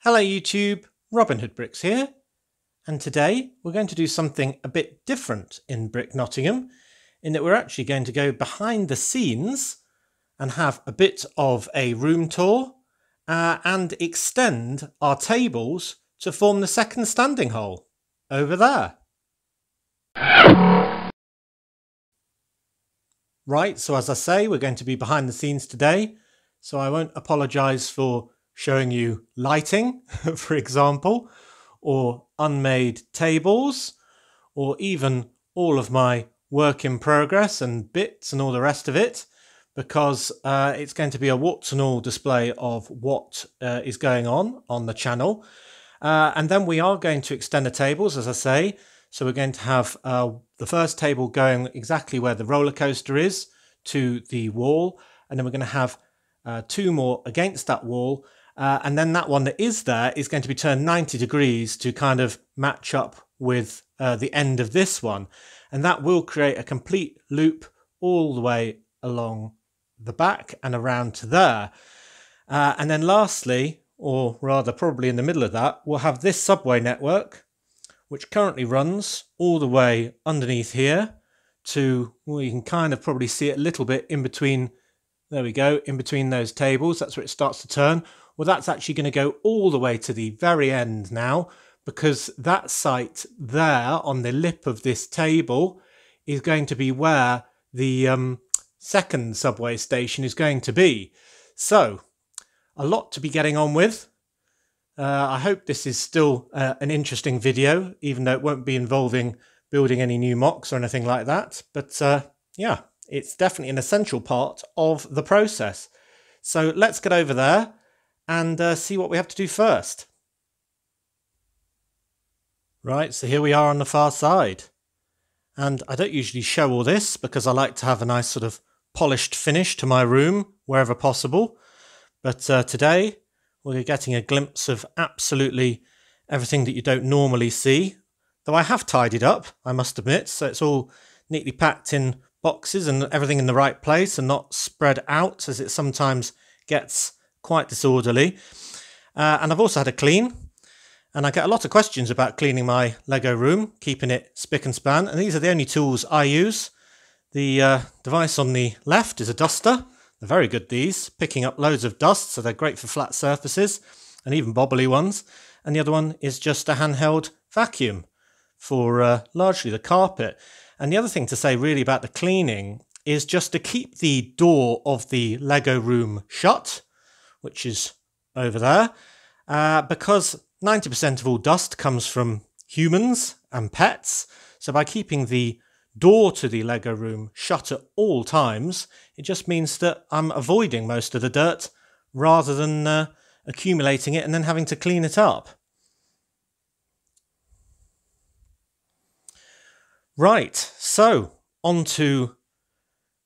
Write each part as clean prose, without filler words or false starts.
Hello YouTube, Robin Hood Bricks here, and today we're going to do something a bit different in Brick Nottingham, in that we're actually going to go behind the scenes and have a bit of a room tour and extend our tables to form the second standing hole over there. Right, so as I say, we're going to be behind the scenes today, so I won't apologise for showing you lighting, for example, or unmade tables, or even all of my work in progress and bits and all the rest of it, because it's going to be a warts and all display of what is going on the channel. And then we are going to extend the tables, as I say. So we're going to have the first table going exactly where the roller coaster is to the wall, and then we're going to have two more against that wall. And then that one that is there is going to be turned 90 degrees to kind of match up with the end of this one. And that will create a complete loop all the way along the back and around to there. And then lastly, or rather probably in the middle of that, we'll have this subway network, which currently runs all the way underneath here to, well, you can kind of probably see it a little bit in between. There we go, in between those tables. That's where it starts to turn. Well, that's actually going to go all the way to the very end now, because that site there on the lip of this table is going to be where the second subway station is going to be. So, a lot to be getting on with. I hope this is still an interesting video, even though it won't be involving building any new mocks or anything like that. But yeah, it's definitely an essential part of the process. So let's get over there and see what we have to do first. Right, so here we are on the far side. And I don't usually show all this because I like to have a nice sort of polished finish to my room wherever possible. But today we're getting a glimpse of absolutely everything that you don't normally see. Though I have tidied up, I must admit, so it's all neatly packed in boxes and everything in the right place and not spread out, as it sometimes gets quite disorderly. And I've also had a clean, and I get a lot of questions about cleaning my Lego room, keeping it spick and span, and these are the only tools I use. The device on the left is a duster. They're very good, these, picking up loads of dust, so they're great for flat surfaces and even bobbly ones. And the other one is just a handheld vacuum for largely the carpet. And the other thing to say really about the cleaning is just to keep the door of the Lego room shut, which is over there, because 90% of all dust comes from humans and pets. So by keeping the door to the Lego room shut at all times, it just means that I'm avoiding most of the dirt rather than accumulating it and then having to clean it up. Right, so onto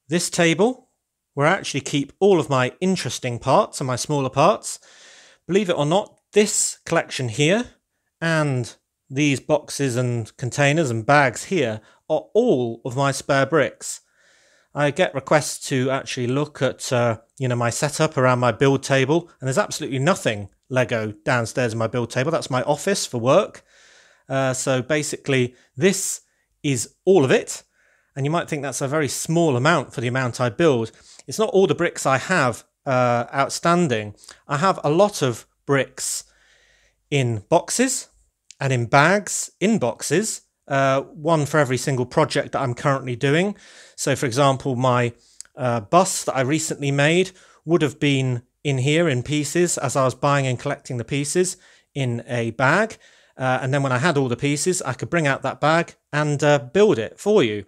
this table, where I actually keep all of my interesting parts and my smaller parts. Believe it or not, this collection here and these boxes and containers and bags here are all of my spare bricks. I get requests to actually look at my setup around my build table, and there's absolutely nothing Lego downstairs in my build table. That's my office for work. So basically this is all of it, and you might think that's a very small amount for the amount I build. It's not all the bricks I have outstanding. I have a lot of bricks in boxes and in bags in boxes, one for every single project that I'm currently doing. So for example, my bus that I recently made would have been in here in pieces as I was buying and collecting the pieces in a bag. And then when I had all the pieces, I could bring out that bag and build it for you.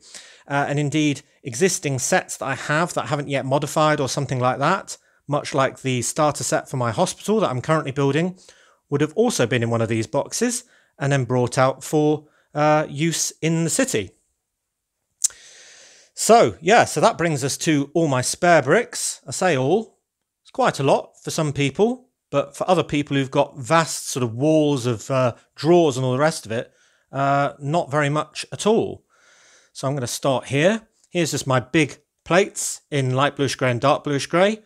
And indeed, existing sets that I have that I haven't yet modified or something like that, much like the starter set for my hospital that I'm currently building, would have also been in one of these boxes and then brought out for use in the city. So yeah, so that brings us to all my spare bricks. I say all, it's quite a lot for some people. But for other people who've got vast sort of walls of drawers and all the rest of it, not very much at all. So I'm going to start here. Here's just my big plates in light bluish grey and dark bluish grey,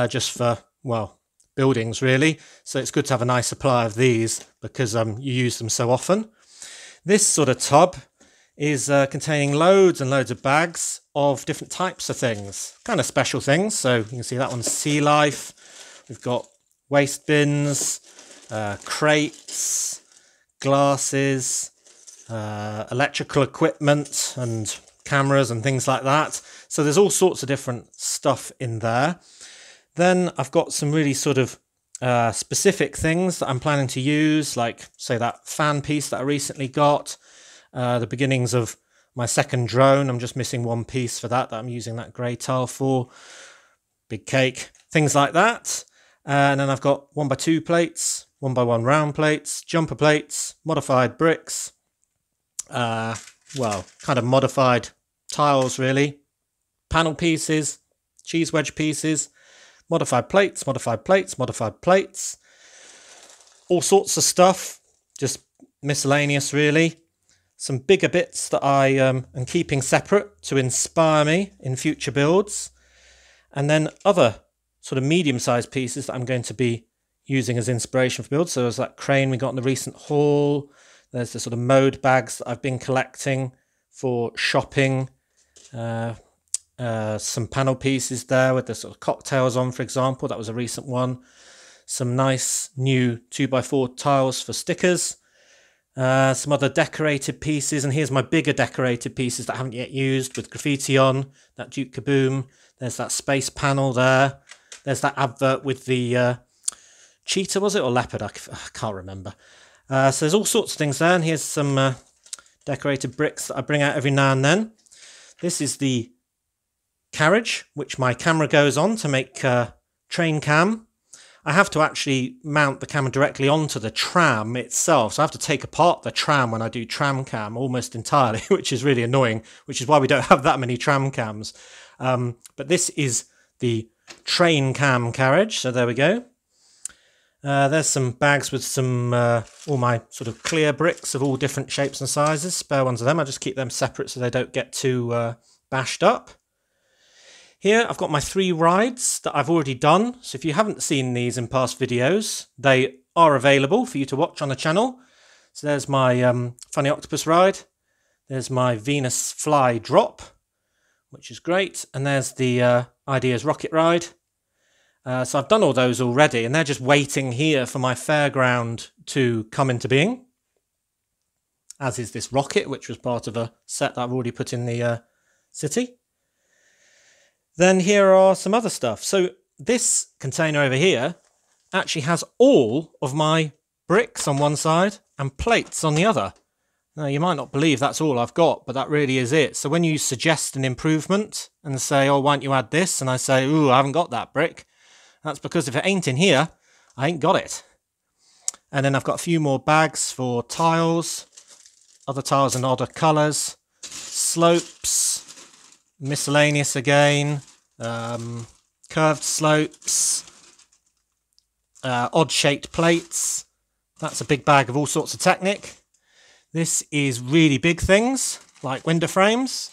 just for, well, buildings really. So it's good to have a nice supply of these because you use them so often. This sort of tub is containing loads and loads of bags of different types of things, kind of special things. So you can see that one's sea life. We've got waste bins, crates, glasses, electrical equipment and cameras and things like that. So there's all sorts of different stuff in there. Then I've got some really sort of specific things that I'm planning to use, like say that fan piece that I recently got, the beginnings of my second drone. I'm just missing one piece for that I'm using that grey tile for. Big cake, things like that. And then I've got 1x2 plates, 1x1 round plates, jumper plates, modified bricks, well, kind of modified tiles really, panel pieces, cheese wedge pieces, modified plates, modified plates, modified plates, all sorts of stuff, just miscellaneous really. Some bigger bits that I am keeping separate to inspire me in future builds, and then other sort of medium-sized pieces that I'm going to be using as inspiration for builds. So there's that crane we got in the recent haul. There's the sort of mode bags that I've been collecting for shopping. Some panel pieces there with the sort of cocktails on, for example. That was a recent one. Some nice new 2x4 tiles for stickers. Some other decorated pieces. And here's my bigger decorated pieces that I haven't yet used with graffiti on. That Duke Kaboom. There's that space panel there. There's that advert with the cheetah, was it? Or leopard? I can't remember. So there's all sorts of things there. And here's some decorated bricks that I bring out every now and then. This is the carriage, which my camera goes on to make train cam. I have to actually mount the camera directly onto the tram itself. So I have to take apart the tram when I do tram cam almost entirely, which is really annoying, which is why we don't have that many tram cams. But this is the train cam carriage. So there we go. There's some bags with some all my sort of clear bricks of all different shapes and sizes. Spare ones of them. I just keep them separate so they don't get too bashed up. Here I've got my 3 rides that I've already done. So if you haven't seen these in past videos, they are available for you to watch on the channel. So there's my Funny Octopus ride. There's my Venus Fly drop, which is great. And there's the Ideas rocket ride. So I've done all those already, and they're just waiting here for my fairground to come into being. As is this rocket, which was part of a set that I've already put in the city. Then here are some other stuff. So this container over here actually has all of my bricks on one side and plates on the other. Now, you might not believe that's all I've got, but that really is it. So when you suggest an improvement and say, oh, why don't you add this? And I say, ooh, I haven't got that brick. That's because if it ain't in here, I ain't got it. And then I've got a few more bags for tiles, other tiles in other colours, slopes, miscellaneous again, curved slopes, odd shaped plates. That's a big bag of all sorts of Technic. This is really big things like window frames.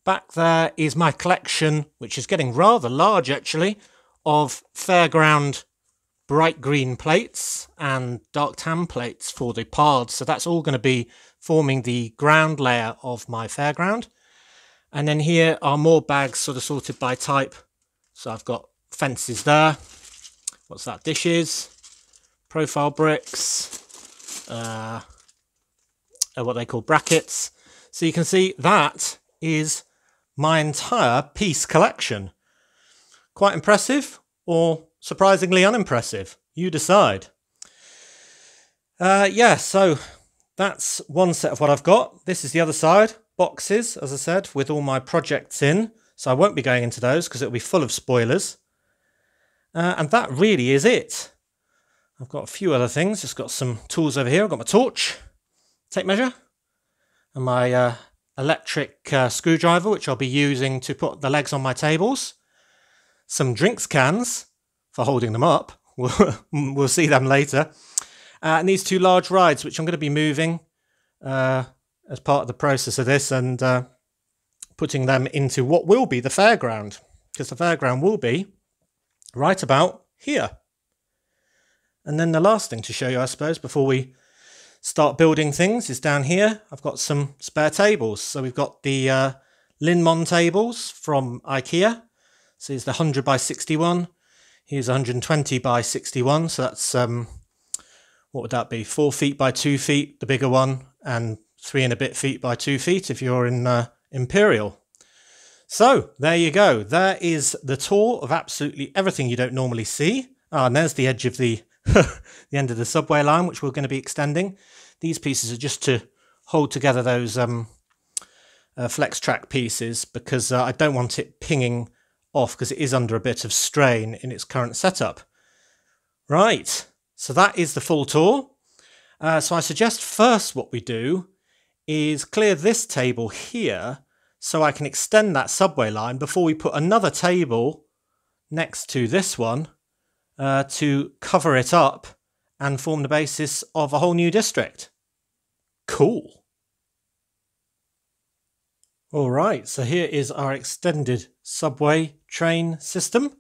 Back there is my collection, which is getting rather large actually, of fairground bright green plates and dark tan plates for the paths. So that's all going to be forming the ground layer of my fairground. And then here are more bags sort of sorted by type. So I've got fences there. What's that? Dishes, profile bricks, what they call brackets. So you can see that is my entire piece collection. Quite impressive or surprisingly unimpressive. You decide. Yeah, so that's one set of what I've got. This is the other side. Boxes, as I said, with all my projects in. So I won't be going into those because it'll be full of spoilers. And that really is it. I've got a few other things. Just got some tools over here. I've got my torch, tape measure, and my electric screwdriver, which I'll be using to put the legs on my tables. Some drinks cans for holding them up. We'll see them later. And these 2 large rides, which I'm going to be moving as part of the process of this and putting them into what will be the fairground. Because the fairground will be right about here. And then the last thing to show you, I suppose, before we start building things is down here. I've got some spare tables. So we've got the Linmon tables from IKEA. So here's the 100 by 61. Here's 120 by 61. So that's, what would that be? 4 feet by 2 feet, the bigger one, and 3 and a bit feet by 2 feet if you're in Imperial. So there you go. There is the tour of absolutely everything you don't normally see. And there's the edge of the the end of the subway line, which we're going to be extending. These pieces are just to hold together those flex track pieces, because I don't want it pinging off, because it is under a bit of strain in its current setup. Right, so that is the full tour. So I suggest first what we do is clear this table here so I can extend that subway line before we put another table next to this one to cover it up and form the basis of a whole new district. Cool. All right, so here is our extended subway train system.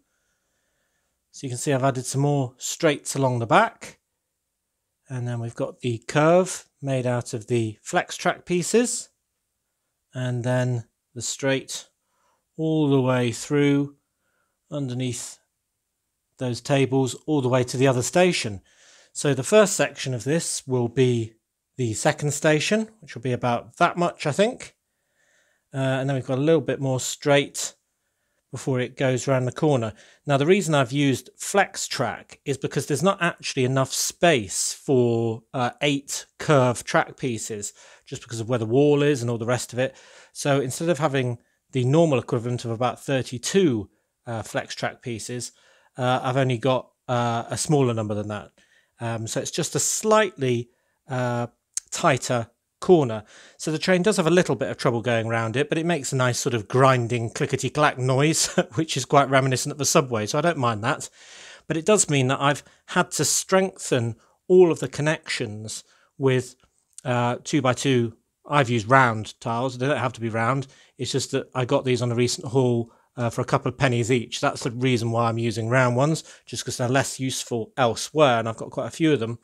So you can see I've added some more straights along the back. And then we've got the curve made out of the flex track pieces. And then the straight all the way through underneath those tables all the way to the other station. So the first section of this will be the second station, which will be about that much, I think. And then we've got a little bit more straight before it goes around the corner. Now, the reason I've used flex track is because there's not actually enough space for 8 curved track pieces, just because of where the wall is and all the rest of it. So instead of having the normal equivalent of about 32 flex track pieces, I've only got a smaller number than that. So it's just a slightly tighter corner. So the train does have a little bit of trouble going around it, but it makes a nice sort of grinding clickety-clack noise, which is quite reminiscent of the subway, so I don't mind that. But it does mean that I've had to strengthen all of the connections with 2x2. I've used round tiles. They don't have to be round. It's just that I got these on a recent haul for a couple of pennies each. That's the reason why I'm using round ones, just because they're less useful elsewhere, and I've got quite a few of them.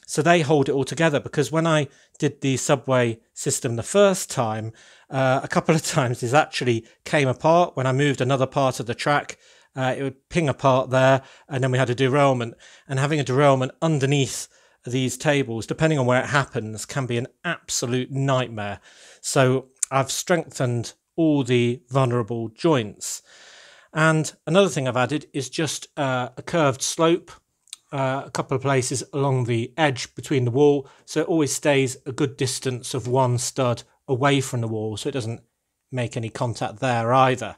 So they hold it all together, because when I did the subway system the first time, a couple of times this actually came apart. When I moved another part of the track, it would ping apart there, and then we had a derailment. And having a derailment underneath these tables, depending on where it happens, can be an absolute nightmare. So I've strengthened all the vulnerable joints. And another thing I've added is just a curved slope, a couple of places along the edge between the wall, so it always stays a good distance of one stud away from the wall, so it doesn't make any contact there either.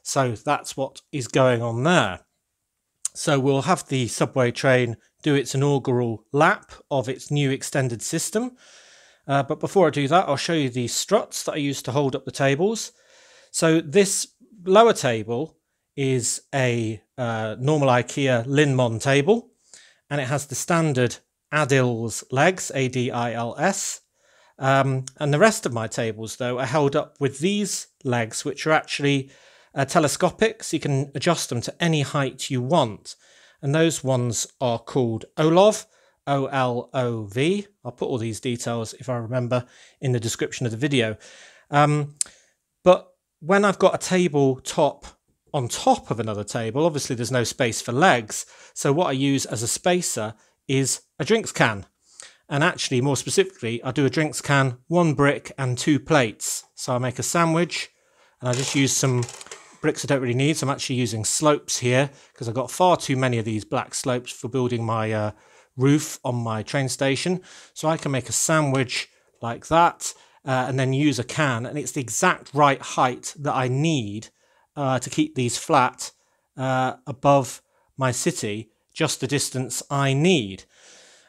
So that's what is going on there. So we'll have the subway train do its inaugural lap of its new extended system. But before I do that, I'll show you the struts that I used to hold up the tables. So this lower table is a normal IKEA Linmon table, and it has the standard Adils legs, A-D-I-L-S. And the rest of my tables, though, are held up with these legs, which are actually telescopic, so you can adjust them to any height you want. And those ones are called Olov, O-L-O-V. I'll put all these details, if I remember, in the description of the video. But when I've got a table top on top of another table, obviously there's no space for legs. So what I use as a spacer is a drinks can. And actually, more specifically, I do a drinks can, 1 brick and 2 plates. So I make a sandwich, and I just use some bricks I don't really need. So I'm actually using slopes here, because I've got far too many of these black slopes for building my roof on my train station. So I can make a sandwich like that, and then use a can, and it's the exact right height that I need to keep these flat above my city, just the distance I need.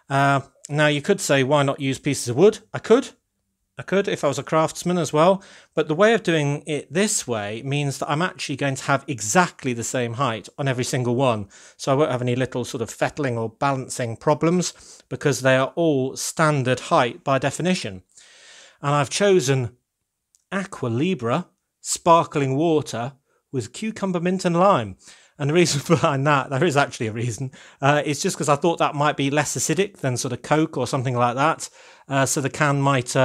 Now you could say, why not use pieces of wood? I could if I was a craftsman as well, but the way of doing it this way means that I'm actually going to have exactly the same height on every single one, so I won't have any little sort of fettling or balancing problems, because they are all standard height by definition. And I've chosen Aqua Libra sparkling water with cucumber, mint and lime. And the reason behind that, there is actually a reason, it's just because I thought that might be less acidic than sort of Coke or something like that. So the can might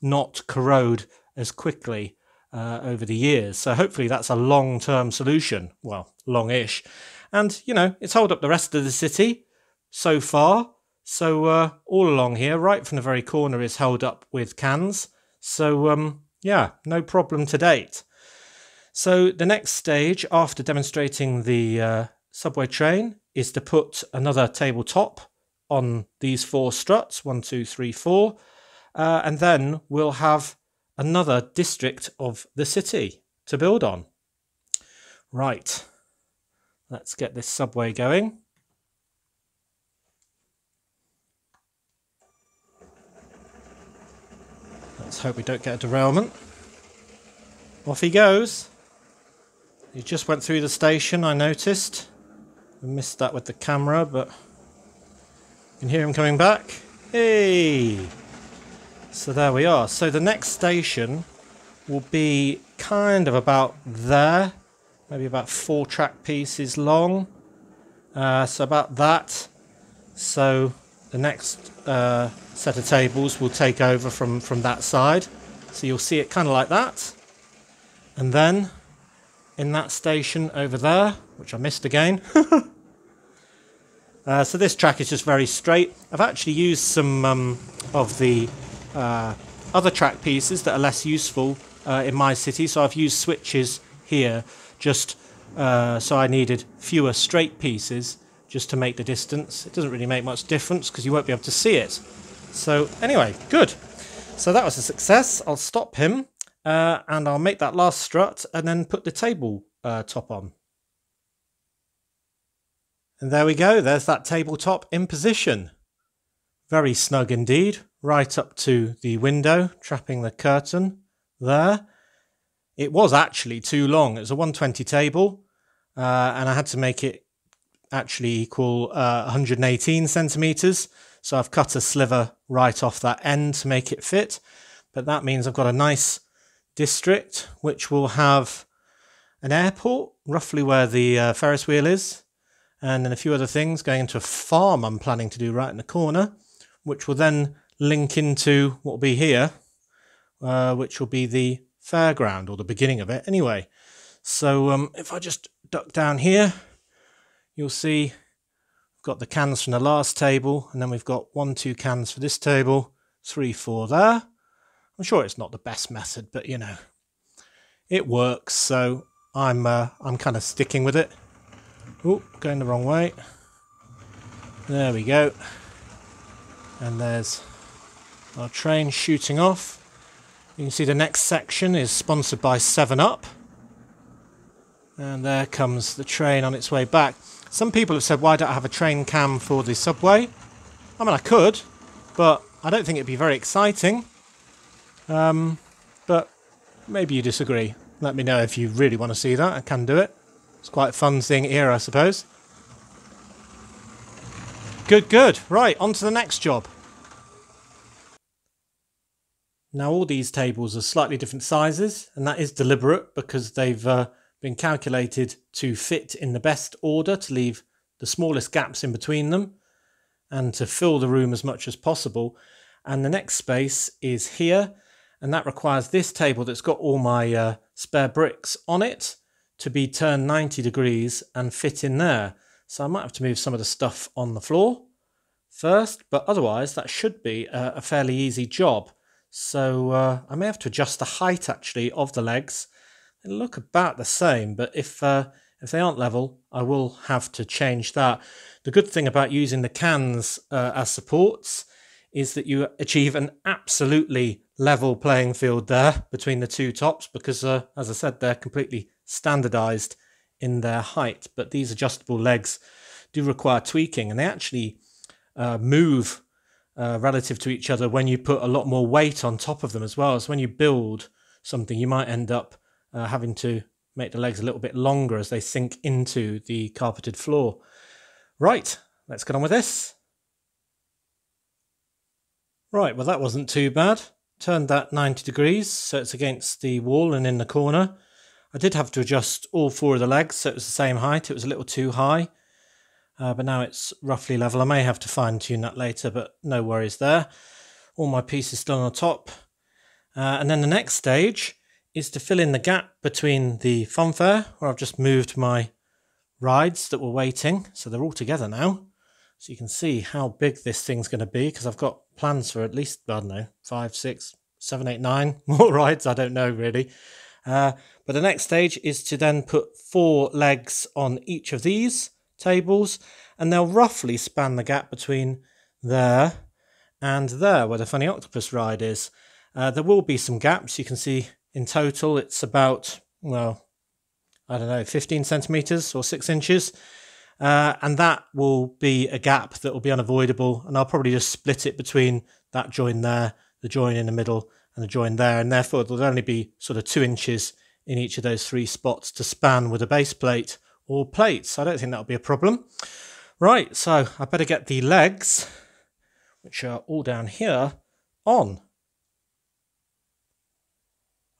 not corrode as quickly over the years. So hopefully that's a long-term solution. Well, long-ish. And, you know, it's held up the rest of the city so far. So all along here, right from the very corner, is held up with cans. So, yeah, no problem to date. So the next stage after demonstrating the subway train is to put another tabletop on these 4 struts, 1, 2, 3, 4, and then we'll have another district of the city to build on. Right, let's get this subway going. Let's hope we don't get a derailment. Off he goes. He just went through the station, I noticed. I missed that with the camera, but you can hear him coming back. Hey! So there we are. So the next station will be kind of about there. Maybe about 4 track pieces long. So about that. So the next set of tables will take over from that side. So you'll see it kind of like that. And then in that station over there, which I missed again. So this track is just very straight. I've actually used some of the other track pieces that are less useful in my city. So I've used switches here just so I needed fewer straight pieces just to make the distance. It doesn't really make much difference because you won't be able to see it. So anyway, good. So that was a success. I'll stop him. And I'll make that last strut and then put the table top on. And there we go, there's that tabletop in position. Very snug indeed, right up to the window, trapping the curtain there. It was actually too long, it was a 120 table, and I had to make it actually equal 118 centimetres, so I've cut a sliver right off that end to make it fit, but that means I've got a nice district which will have an airport roughly where the Ferris wheel is, and then a few other things, going into a farm I'm planning to do right in the corner, which will then link into what will be here, which will be the fairground, or the beginning of it anyway. So if I just duck down here, you'll see we've got the cans from the last table, and then we've got 1, 2 cans for this table, 3, 4 there. I'm sure it's not the best method, but you know, it works, so I'm kind of sticking with it. Oh, going the wrong way. There we go. And there's our train shooting off. You can see the next section is sponsored by 7-Up. And there comes the train on its way back. Some people have said, why don't I have a train cam for the subway? I mean, I could, but I don't think it'd be very exciting. But maybe you disagree. Let me know if you really want to see that. I can do it. It's quite fun seeing it here, I suppose. Good, good. Right, on to the next job. Now all these tables are slightly different sizes, and that is deliberate because they've been calculated to fit in the best order, to leave the smallest gaps in between them and to fill the room as much as possible. And the next space is here, and that requires this table that's got all my spare bricks on it to be turned 90 degrees and fit in there. So I might have to move some of the stuff on the floor first, but otherwise that should be a fairly easy job. So I may have to adjust the height actually of the legs. They look about the same, but if they aren't level, I will have to change that. The good thing about using the cans as supports is that you achieve an absolutely level playing field there between the two tops because, as I said, they're completely standardized in their height. But these adjustable legs do require tweaking, and they actually move relative to each other when you put a lot more weight on top of them as well. So when you build something, you might end up having to make the legs a little bit longer as they sink into the carpeted floor. Right, let's get on with this. Right, well that wasn't too bad. Turned that 90 degrees so it's against the wall and in the corner. I did have to adjust all 4 of the legs so it was the same height. It was a little too high, but now it's roughly level. I may have to fine tune that later, but no worries there. All my pieces still on the top. And then the next stage is to fill in the gap between the funfair, where I've just moved my rides that were waiting. So they're all together now. So you can see how big this thing's going to be, because I've got plans for at least, I don't know, 5, 6, 7, 8, 9 more rides. I don't know really. But the next stage is to then put 4 legs on each of these tables, and they'll roughly span the gap between there and there, where the Funny Octopus ride is. There will be some gaps. You can see in total it's about, well, I don't know, 15 centimetres or 6 inches. And that will be a gap that will be unavoidable, and I'll probably just split it between that join there, the join in the middle, and the join there, and therefore there'll only be sort of 2 inches in each of those 3 spots to span with a base plate or plates. I don't think that'll be a problem. Right, so I better get the legs, which are all down here, on.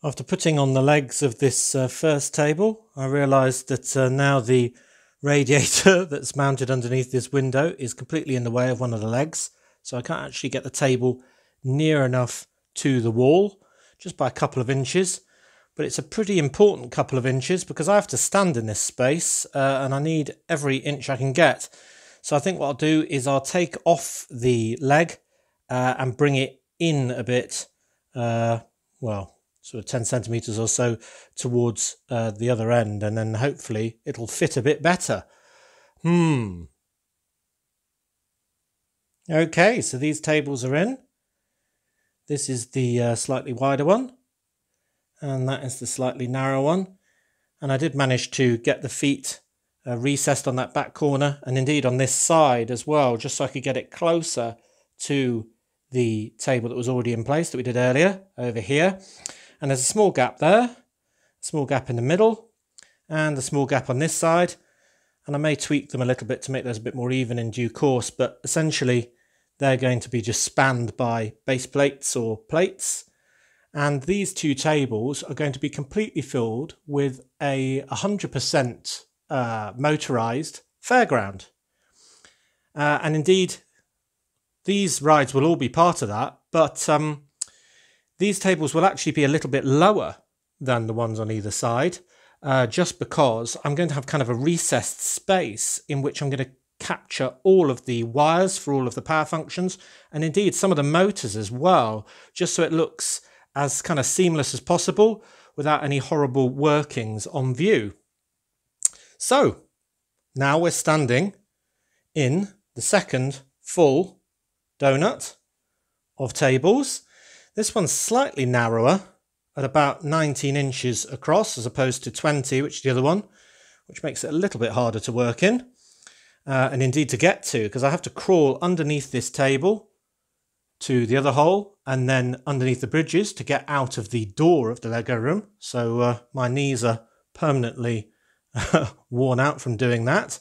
After putting on the legs of this first table, I realised that now the radiator that's mounted underneath this window is completely in the way of one of the legs, so I can't actually get the table near enough to the wall, just by a couple of inches. But it's a pretty important couple of inches, because I have to stand in this space and I need every inch I can get. So I think what I'll do is I'll take off the leg and bring it in a bit, well, sort of 10 centimetres or so towards the other end, and then hopefully it'll fit a bit better. Okay, so these tables are in. This is the slightly wider one, and that is the slightly narrow one. And I did manage to get the feet recessed on that back corner, and indeed on this side as well, just so I could get it closer to the table that was already in place that we did earlier over here. And there's a small gap there, a small gap in the middle, and a small gap on this side. And I may tweak them a little bit to make those a bit more even in due course, but essentially they're going to be just spanned by base plates or plates. And these 2 tables are going to be completely filled with a 100% motorised fairground. And indeed, these rides will all be part of that, but these tables will actually be a little bit lower than the ones on either side, just because I'm going to have kind of a recessed space in which I'm going to capture all of the wires for all of the power functions, and indeed some of the motors as well, just so it looks as kind of seamless as possible without any horrible workings on view. So now we're standing in the second full donut of tables. This one's slightly narrower at about 19 inches across as opposed to 20, which is the other one, which makes it a little bit harder to work in. And indeed to get to, because I have to crawl underneath this table to the other hole and then underneath the bridges to get out of the door of the Lego room. So my knees are permanently worn out from doing that.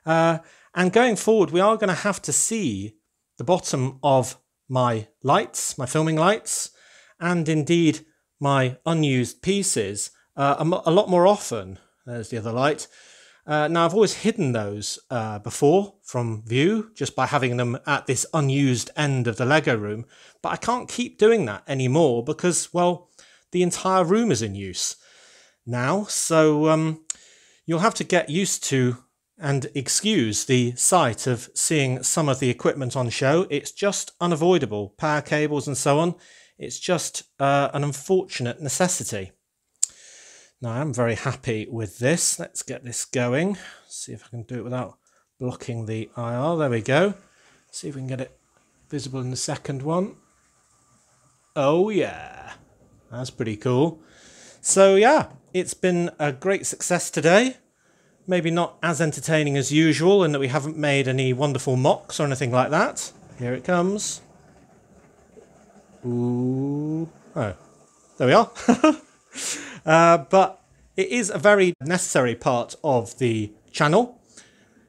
And going forward, we are going to have to see the bottom of my lights, my filming lights, and indeed my unused pieces a lot more often. There's the other light. Now, I've always hidden those before from view just by having them at this unused end of the Lego room, but I can't keep doing that anymore because, well, the entire room is in use now. So you'll have to get used to and excuse the sight of seeing some of the equipment on show. It's just unavoidable. Power cables and so on. It's just an unfortunate necessity. Now, I'm very happy with this. Let's get this going. See if I can do it without blocking the IR. There we go. See if we can get it visible in the second one. Oh, yeah. That's pretty cool. So, yeah, it's been a great success today. Maybe not as entertaining as usual in that we haven't made any wonderful mocks or anything like that. Here it comes. Ooh. Oh, there we are. But it is a very necessary part of the channel,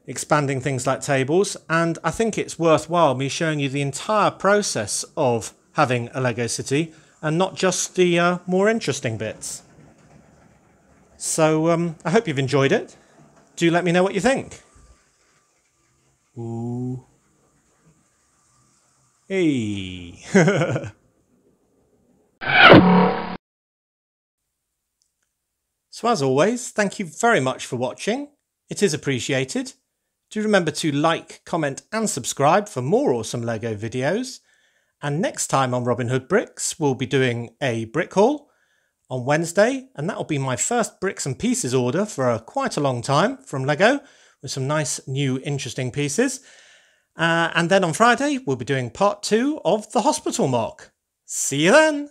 expanding things like tables, and I think it's worthwhile me showing you the entire process of having a Lego City and not just the more interesting bits. So I hope you've enjoyed it. Do let me know what you think. Ooh. Hey. So as always, thank you very much for watching. It is appreciated. Do remember to like, comment and subscribe for more awesome LEGO videos. And next time on Robin Hood Bricks, we'll be doing a brick haul on Wednesday, and that'll be my first bricks and pieces order for quite a long time from LEGO, with some nice new interesting pieces. And then on Friday, we'll be doing part 2 of the hospital mock. See you then!